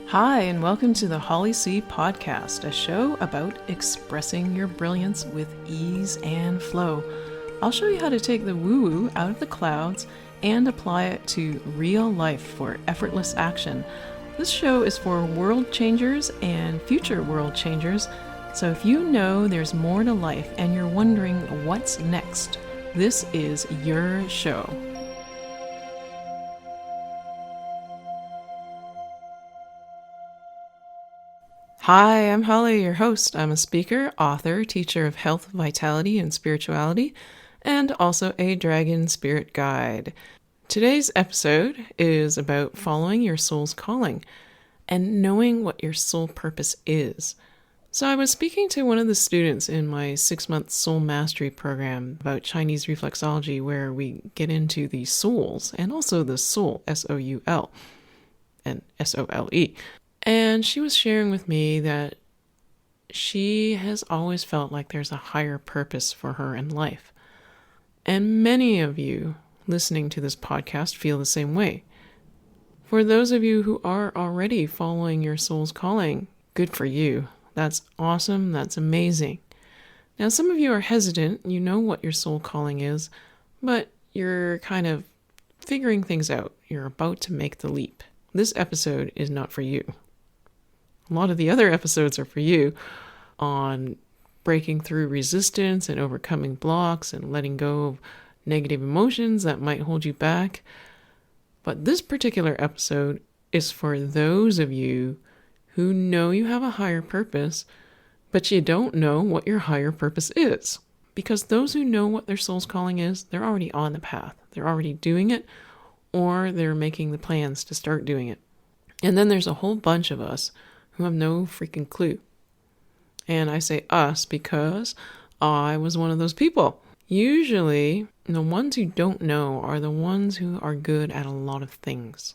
Hi, and welcome to the Holly C Podcast, a show about expressing your brilliance with ease and flow. I'll show you how to take the woo-woo out of the clouds and apply it to real life for effortless action. This show is for world changers and future world changers, so if you know there's more to life and you're wondering what's next, this is your show. Hi, I'm Holly, your host. I'm a speaker, author, teacher of health, vitality, and spirituality, and also a dragon spirit guide. Today's episode is about following your soul's calling and knowing what your soul purpose is. So I was speaking to one of the students in my 6-month soul mastery program about Chinese reflexology, where we get into the souls and also the soul, S-O-U-L and S-O-L-E. And she was sharing with me that she has always felt like there's a higher purpose for her in life. And many of you listening to this podcast feel the same way. For those of you who are already following your soul's calling, good for you. That's awesome. That's amazing. Now, some of you are hesitant. You know what your soul calling is, but you're kind of figuring things out. You're about to make the leap. This episode is not for you. A lot of the other episodes are for you on breaking through resistance and overcoming blocks and letting go of negative emotions that might hold you back. But this particular episode is for those of you who know you have a higher purpose, but you don't know what your higher purpose is. Because those who know what their soul's calling is, they're already on the path. They're already doing it, or they're making the plans to start doing it. And then there's a whole bunch of us who have no freaking clue. And I say us because I was one of those people. Usually, the ones who don't know are the ones who are good at a lot of things.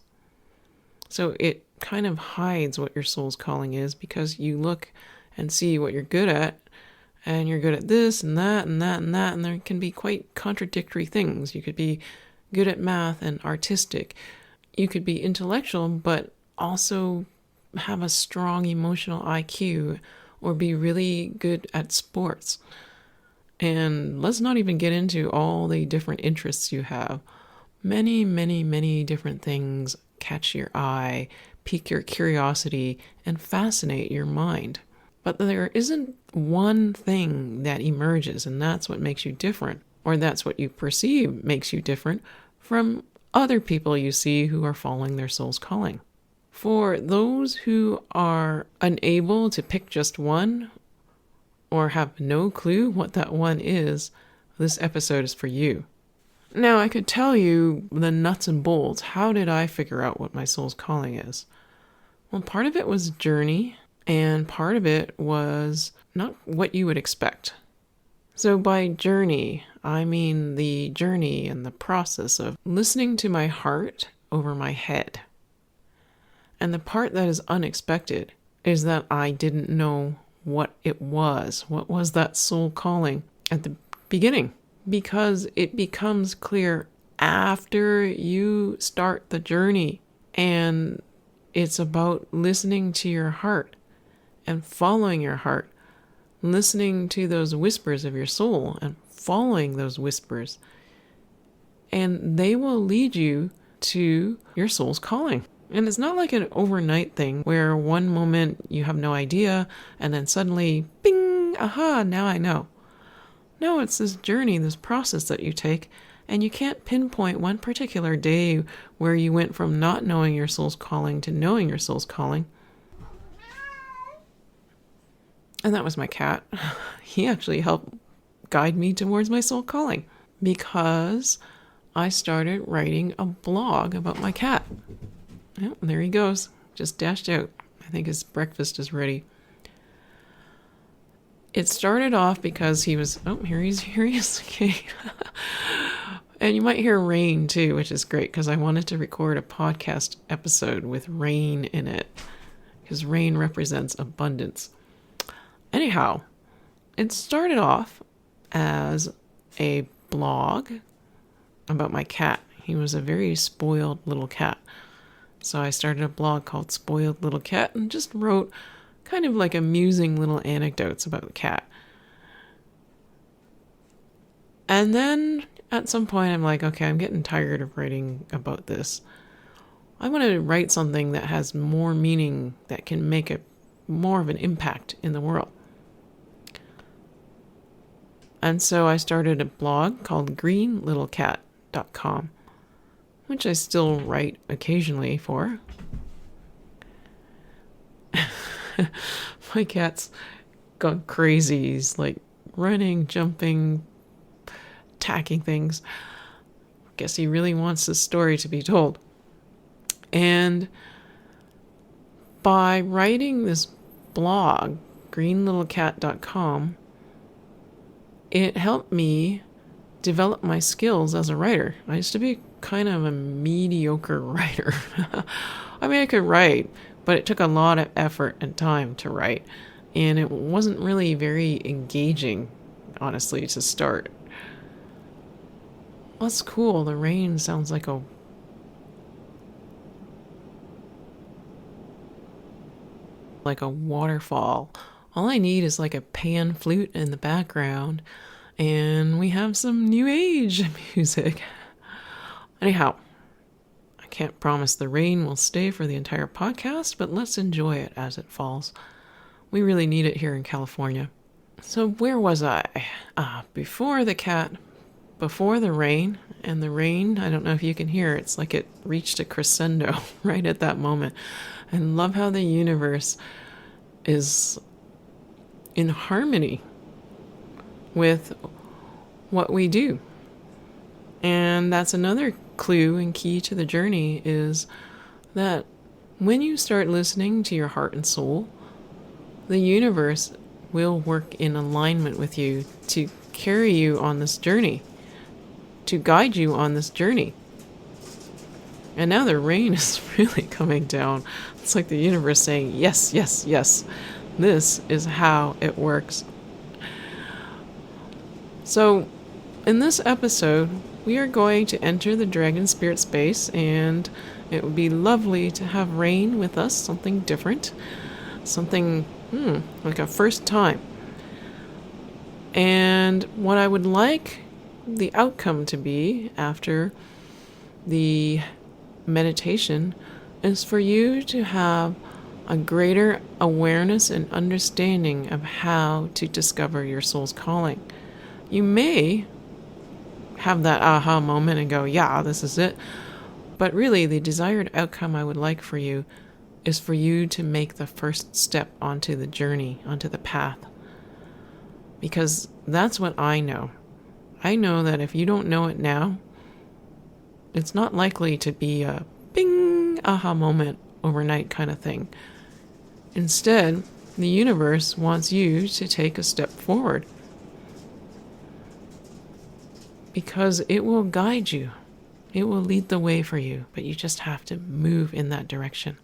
So it kind of hides what your soul's calling is, because you look and see what you're good at, and you're good at this and that and that and that, and there can be quite contradictory things. You could be good at math and artistic. You could be intellectual, but also have a strong emotional IQ, or be really good at sports. And let's not even get into all the different interests you have. Many, many, many different things catch your eye, pique your curiosity, and fascinate your mind. But there isn't one thing that emerges, and that's what makes you different, or that's what you perceive makes you different from other people you see who are following their soul's calling. For those who are unable to pick just one, or have no clue what that one is, this episode is for you. Now, I could tell you the nuts and bolts. How did I figure out what my soul's calling is? Well, part of it was journey, and part of it was not what you would expect. So by journey, I mean the journey and the process of listening to my heart over my head. And the part that is unexpected is that I didn't know what it was. What was that soul calling at the beginning? Because it becomes clear after you start the journey. And it's about listening to your heart and following your heart. Listening to those whispers of your soul and following those whispers. And they will lead you to your soul's calling. And it's not like an overnight thing where one moment you have no idea and then suddenly, bing, aha, now I know. No, it's this journey, this process that you take, and you can't pinpoint one particular day where you went from not knowing your soul's calling to knowing your soul's calling. And that was my cat. He actually helped guide me towards my soul calling, because I started writing a blog about my cat. Oh, there he goes. Just dashed out. I think his breakfast is ready. It started off because he was... Oh, here he is. Okay. And you might hear rain too, which is great, because I wanted to record a podcast episode with rain in it, because rain represents abundance. Anyhow, it started off as a blog about my cat. He was a very spoiled little cat. So I started a blog called Spoiled Little Cat and just wrote kind of like amusing little anecdotes about the cat. And then at some point I'm like, okay, I'm getting tired of writing about this. I want to write something that has more meaning, that can make more of an impact in the world. And so I started a blog called greenlittlecat.com, which I still write occasionally for. My cat's gone crazy. He's like running, jumping, attacking things. Guess he really wants the story to be told. And by writing this blog, greenlittlecat.com, it helped me develop my skills as a writer. I used to be kind of a mediocre writer. I mean, I could write, but it took a lot of effort and time to write. And it wasn't really very engaging, honestly, to start. That's cool. The rain sounds like a waterfall. All I need is like a pan flute in the background, and we have some new age music. Anyhow, I can't promise the rain will stay for the entire podcast, but let's enjoy it as it falls. We really need it here in California. So where was I? Before the cat, before the rain, and the rain, I don't know if you can hear, it's like it reached a crescendo right at that moment. I love how the universe is in harmony with what we do. And that's another clue and key to the journey, is that when you start listening to your heart and soul, the universe will work in alignment with you to carry you on this journey, to guide you on this journey. And now the rain is really coming down. It's like the universe saying, yes, yes, yes. This is how it works. So, in this episode, we are going to enter the dragon spirit space, and it would be lovely to have Rain with us, something different, something like a first time. And what I would like the outcome to be after the meditation is for you to have a greater awareness and understanding of how to discover your soul's calling. You may have that aha moment and go, yeah, this is it. But really, the desired outcome I would like for you is for you to make the first step onto the journey, onto the path. Because that's what I know. I know that if you don't know it now, it's not likely to be a bing, aha moment overnight kind of thing. Instead, the universe wants you to take a step forward, because it will guide you. It will lead the way for you, but you just have to move in that direction.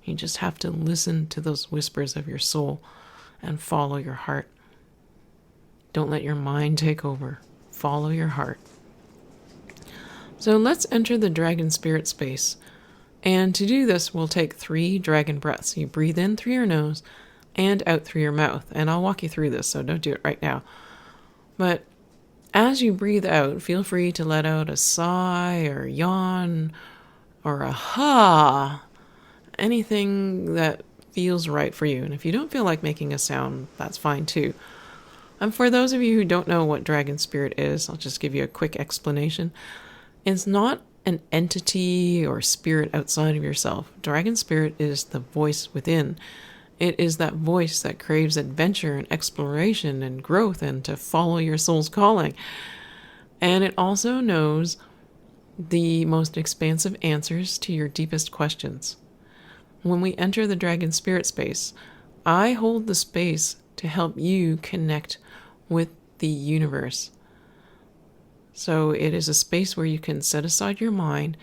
You just have to listen to those whispers of your soul and follow your heart. Don't let your mind take over. Follow your heart. So let's enter the dragon spirit space. And to do this, we'll take 3 dragon breaths. You breathe in through your nose and out through your mouth. And I'll walk you through this, so don't do it right now. But as you breathe out, feel free to let out a sigh or yawn or a ha, anything that feels right for you. And if you don't feel like making a sound, that's fine too. And for those of you who don't know what dragon spirit is, I'll just give you a quick explanation. It's not an entity or spirit outside of yourself. Dragon spirit is the voice within. It is that voice that craves adventure and exploration and growth and to follow your soul's calling. And it also knows the most expansive answers to your deepest questions. When we enter the dragon spirit space, I hold the space to help you connect with the universe. So it is a space where you can set aside your mind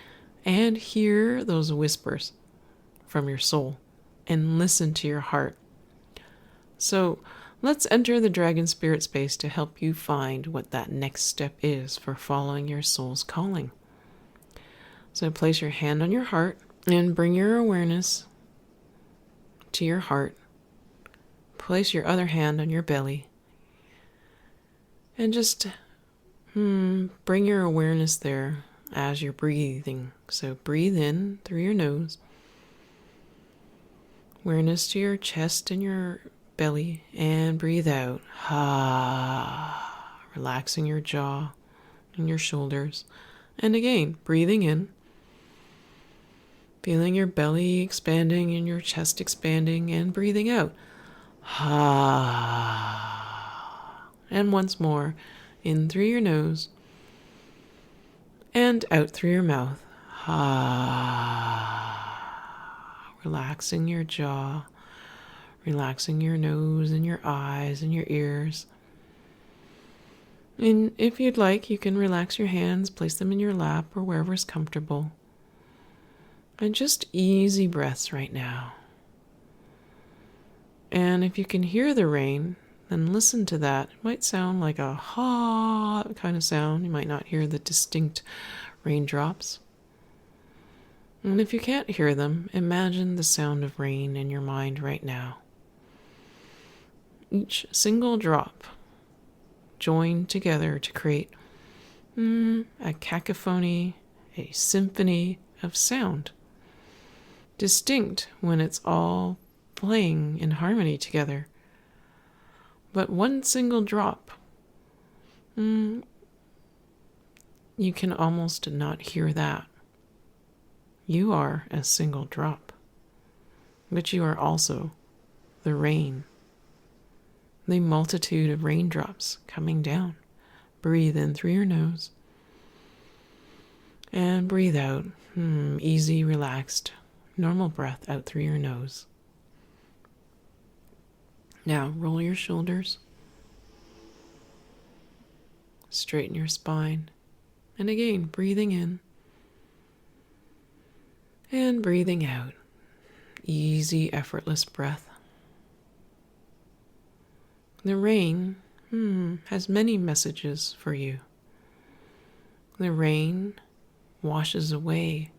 and hear those whispers from your soul and listen to your heart. So let's enter the dragon spirit space to help you find what that next step is for following your soul's calling. So place your hand on your heart and bring your awareness to your heart. Place your other hand on your belly and just bring your awareness there as you're breathing. So breathe in through your nose. Awareness to your chest and your belly, and breathe out. Relaxing your jaw and your shoulders. And again, breathing in. Feeling your belly expanding and your chest expanding, and breathing out. And once more, in through your nose and out through your mouth. Relaxing your jaw, relaxing your nose and your eyes and your ears. And if you'd like, you can relax your hands, place them in your lap or wherever is comfortable. And just easy breaths right now. And if you can hear the rain, then listen to that. It might sound like a ha kind of sound. You might not hear the distinct raindrops. And if you can't hear them, imagine the sound of rain in your mind right now. Each single drop joined together to create a cacophony, a symphony of sound. Distinct when it's all playing in harmony together. But one single drop, you can almost not hear that. You are a single drop, but you are also the rain, the multitude of raindrops coming down. Breathe in through your nose and breathe out. Easy, relaxed, normal breath out through your nose. Now roll your shoulders, straighten your spine, and again breathing in and breathing out. Easy, effortless breath. The rain has many messages for you. The rain washes away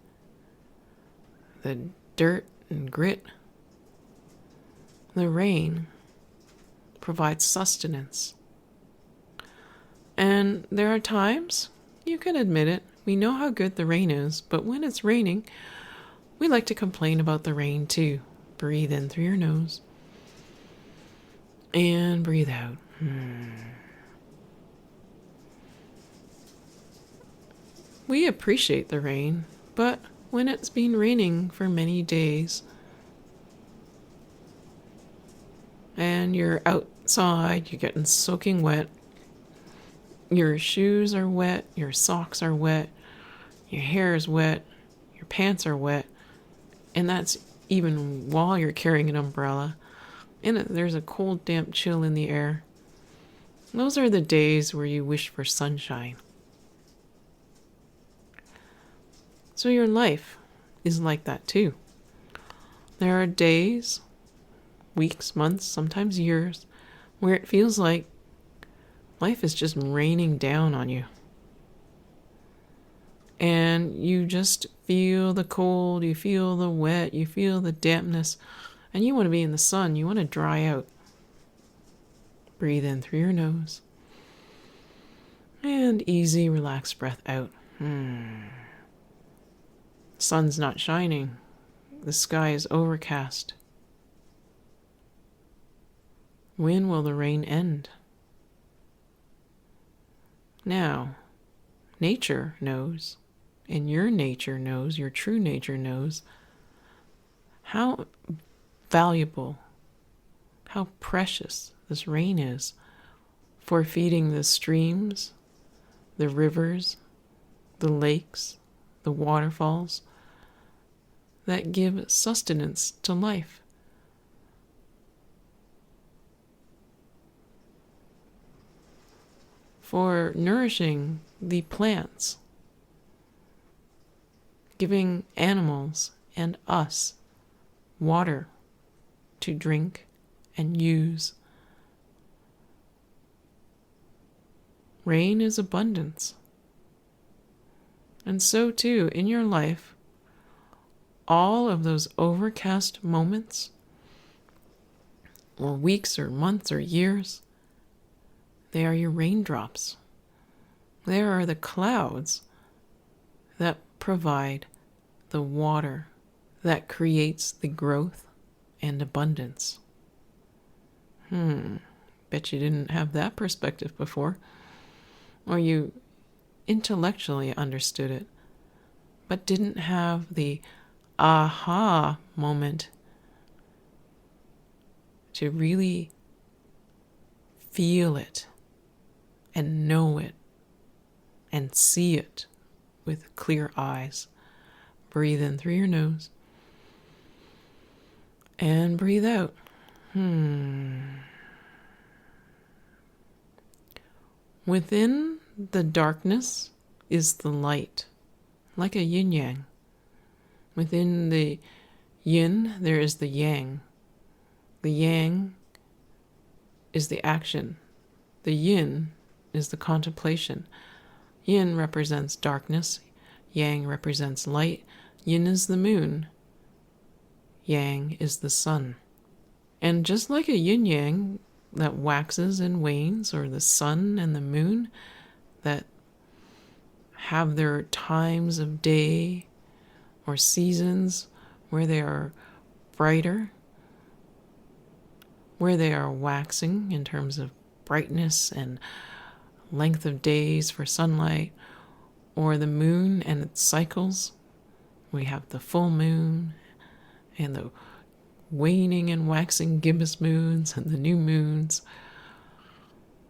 the dirt and grit. The rain provides sustenance. And there are times, you can admit it, we know how good the rain is, but when it's raining, we like to complain about the rain too. Breathe in through your nose and breathe out. We appreciate the rain, but when it's been raining for many days and you're outside, you're getting soaking wet, your shoes are wet, your socks are wet, your hair is wet, your pants are wet, and that's even while you're carrying an umbrella. And there's a cold, damp chill in the air. Those are the days where you wish for sunshine. So your life is like that too. There are days, weeks, months, sometimes years, where it feels like life is just raining down on you. And you just feel the cold, you feel the wet, you feel the dampness, and you want to be in the sun, you want to dry out. Breathe in through your nose. And easy, relaxed breath out. Sun's not shining. The sky is overcast. When will the rain end? Now, nature knows, and your nature knows, your true nature knows, how valuable, how precious this rain is for feeding the streams, the rivers, the lakes, the waterfalls that give sustenance to life. For nourishing the plants, giving animals and us water to drink and use. Rain is abundance. And so too, in your life, all of those overcast moments, or weeks or months or years, they are your raindrops. They are the clouds that provide the water that creates the growth and abundance. Bet you didn't have that perspective before. Or you intellectually understood it, but didn't have the aha moment to really feel it and know it and see it with clear eyes. Breathe in through your nose and breathe out. Within the darkness is the light, like a yin-yang. Within the yin, there is the yang. The yang is the action. The yin is the contemplation. Yin represents darkness. Yang represents light. Yin is the moon. Yang is the sun. And just like a yin-yang that waxes and wanes, or the sun and the moon that have their times of day or seasons where they are brighter, where they are waxing in terms of brightness and length of days for sunlight, or the moon and its cycles. We have the full moon and the waning and waxing gibbous moons and the new moons.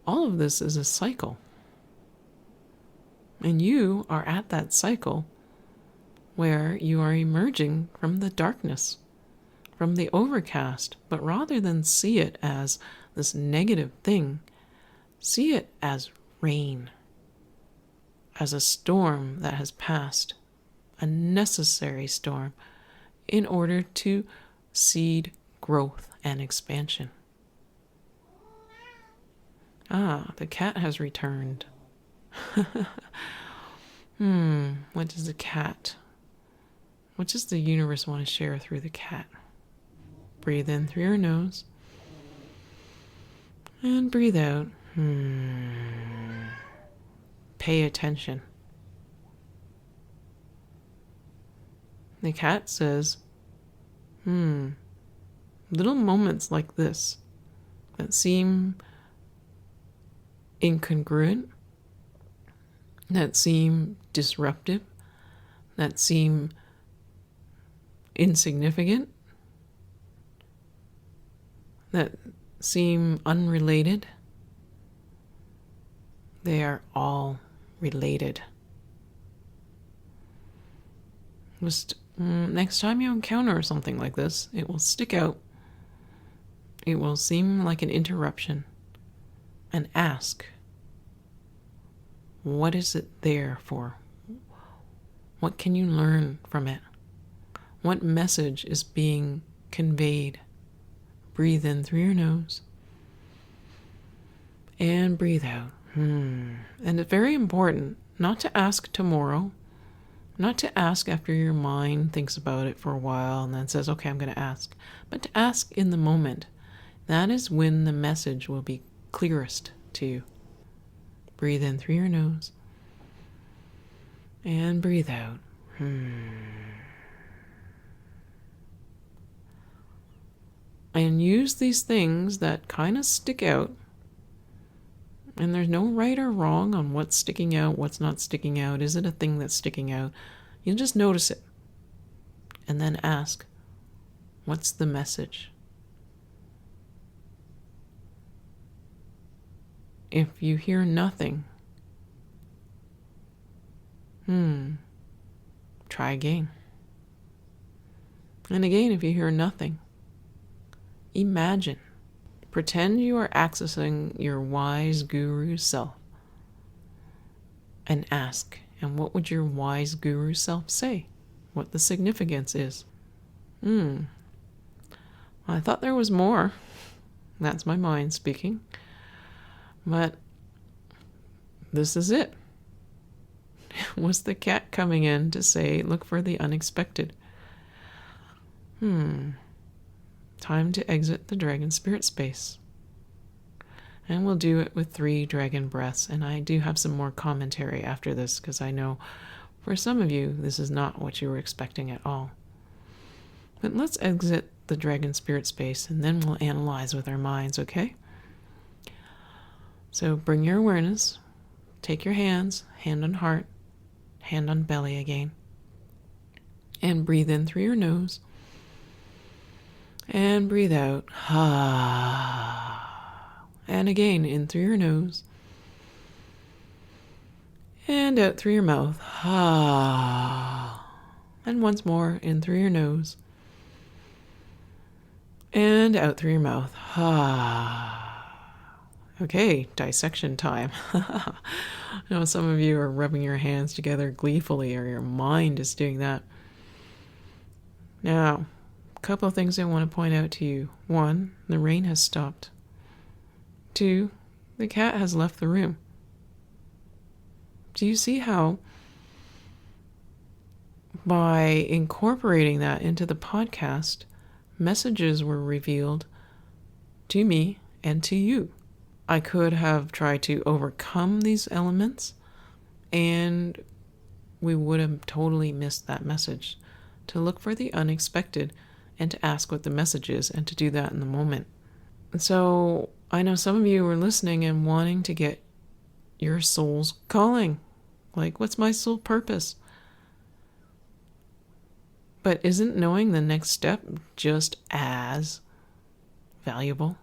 All of this is a cycle. And you are at that cycle where you are emerging from the darkness, from the overcast. But rather than see it as this negative thing, see it as rain, as a storm that has passed, a necessary storm in order to seed growth and expansion. The cat has returned. What does the cat, what does the universe want to share through the cat? Breathe in through your nose and breathe out. Pay attention. The cat says, little moments like this that seem incongruent, that seem disruptive, that seem insignificant, that seem unrelated, they are all related. Just next time you encounter something like this, it will stick out. It will seem like an interruption. And ask, what is it there for? What can you learn from it? What message is being conveyed? Breathe in through your nose and breathe out. And it's very important not to ask tomorrow, not to ask after your mind thinks about it for a while and then says, okay, I'm going to ask, but to ask in the moment. That is when the message will be clearest to you. Breathe in through your nose and breathe out. And use these things that kind of stick out. And there's no right or wrong on what's sticking out, what's not sticking out. Is it a thing that's sticking out? You just notice it. And then ask, what's the message? If you hear nothing, try again. And again, if you hear nothing, imagine. Pretend you are accessing your wise guru self and ask, and what would your wise guru self say? What the significance is? I thought there was more. That's my mind speaking. But this is it. Was the cat cat coming in to say, look for the unexpected. Time to exit the dragon spirit space. And we'll do it with 3 dragon breaths. And I do have some more commentary after this because I know for some of you, this is not what you were expecting at all. But let's exit the dragon spirit space and then we'll analyze with our minds, okay? So bring your awareness, take your hands, hand on heart, hand on belly again, and breathe in through your nose, and breathe out. And again, in through your nose, and out through your mouth. And once more, in through your nose, and out through your mouth. Okay, dissection time. I know some of you are rubbing your hands together gleefully, or your mind is doing that. Now, a couple of things I want to point out to you. 1, the rain has stopped. 2, the cat has left the room. Do you see how by incorporating that into the podcast, messages were revealed to me and to you? I could have tried to overcome these elements and we would have totally missed that message. To look for the unexpected and to ask what the message is and to do that in the moment. So I know some of you are listening and wanting to get your soul's calling. Like, what's my soul purpose? But isn't knowing the next step just as valuable?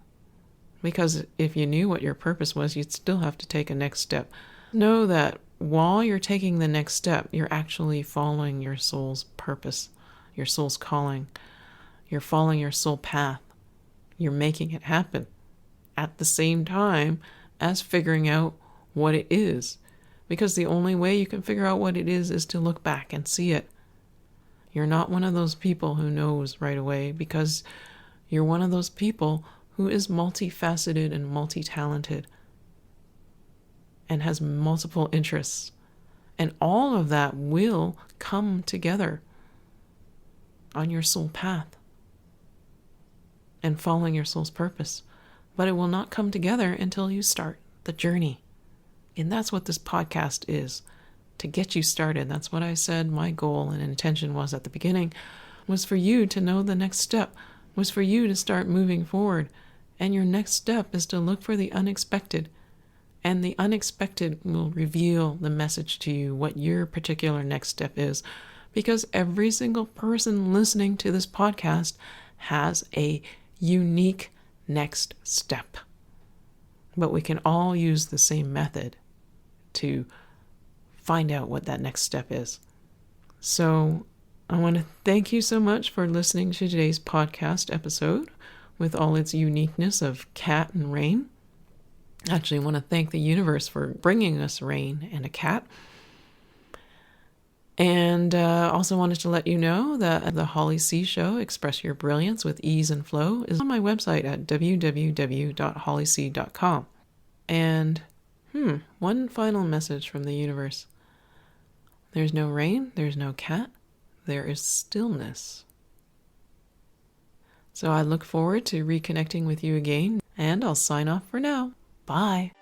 Because if you knew what your purpose was, you'd still have to take a next step. Know that while you're taking the next step, you're actually following your soul's purpose, your soul's calling. You're following your soul path. You're making it happen at the same time as figuring out what it is. Because the only way you can figure out what it is to look back and see it. You're not one of those people who knows right away, because you're one of those people who is multifaceted and multi-talented and has multiple interests. And all of that will come together on your soul path and following your soul's purpose. But it will not come together until you start the journey. And that's what this podcast is, to get you started. That's what I said my goal and intention was at the beginning, was for you to know the next step, was for you to start moving forward. And your next step is to look for the unexpected. And the unexpected will reveal the message to you, what your particular next step is. Because every single person listening to this podcast has a unique next step. But we can all use the same method to find out what that next step is. So I want to thank you so much for listening to today's podcast episode with all its uniqueness of cat and rain. I actually want to thank the universe for bringing us rain and a cat. And also wanted to let you know that the Holly C Show, Express Your Brilliance with Ease and Flow, is on my website at www.hollyc.com. And one final message from the universe. There's no rain, there's no cat, there is stillness. So I look forward to reconnecting with you again, and I'll sign off for now. Bye.